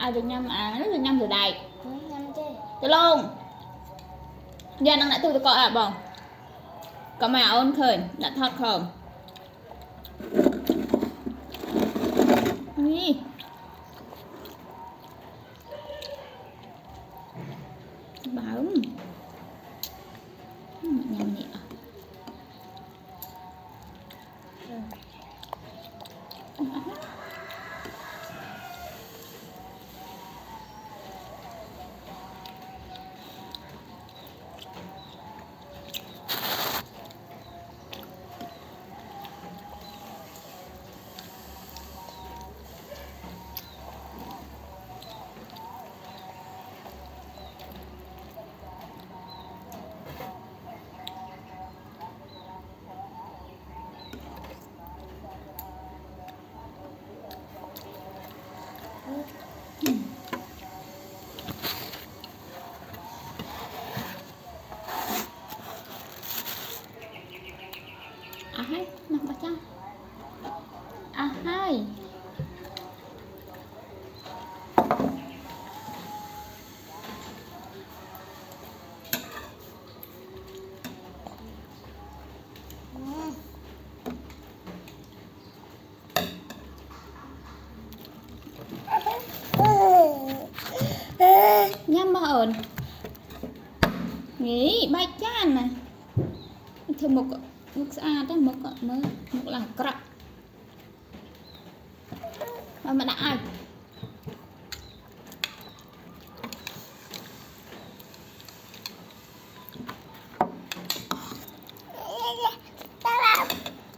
ai được nhâm rất là nhâm từ đây nhâm chứ từ luôn giờ năng lại tôi có bông có mà ôn khởi đã thoát không đi bảo nhâm nhẹ hai nak baca hai nhâm mà ổn nghĩ bay chan này thêm một xa đó một là cọ mà đã ai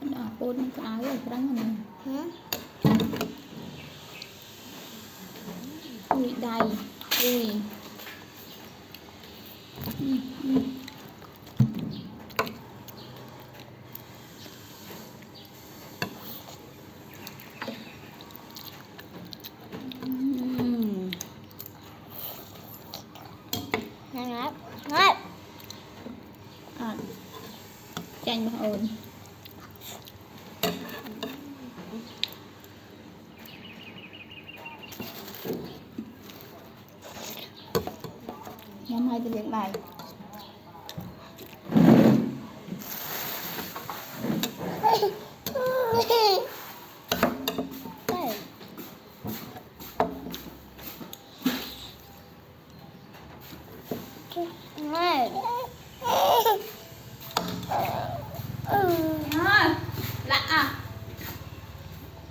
đó bôn cái áo rồi răng này ui đầy ui chanh mà ổn nhắm hai cái việc này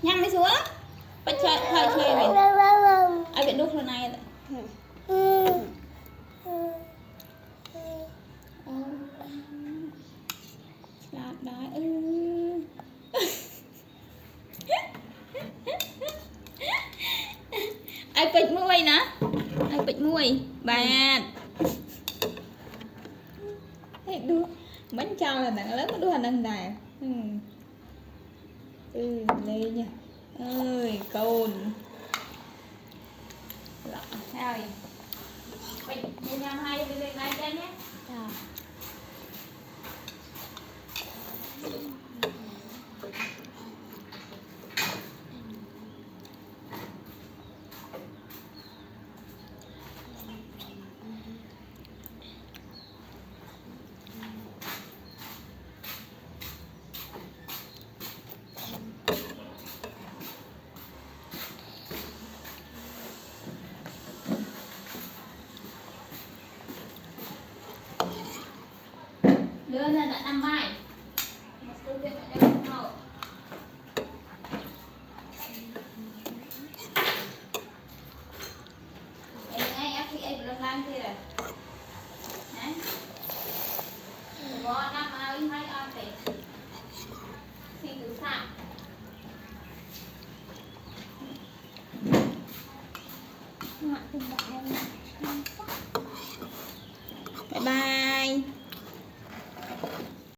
nhắm đi xuống bắt chơi thời chơi mình ai biết đúc hôm nay lạt đá ai bịch mũi nè ai bịch mũi bạn đua bánh trâu là bạn lớn có đua hành ăn đà lên nha ơi cồn rồi mình làm hai cái việc này cho nhé đưa lên là 5 bài một câu chuyện ở đây không hậu em ngay áp thì em lên lan kia rồi đấy có 5 áo hai áo thì xin từ xa ngoại tình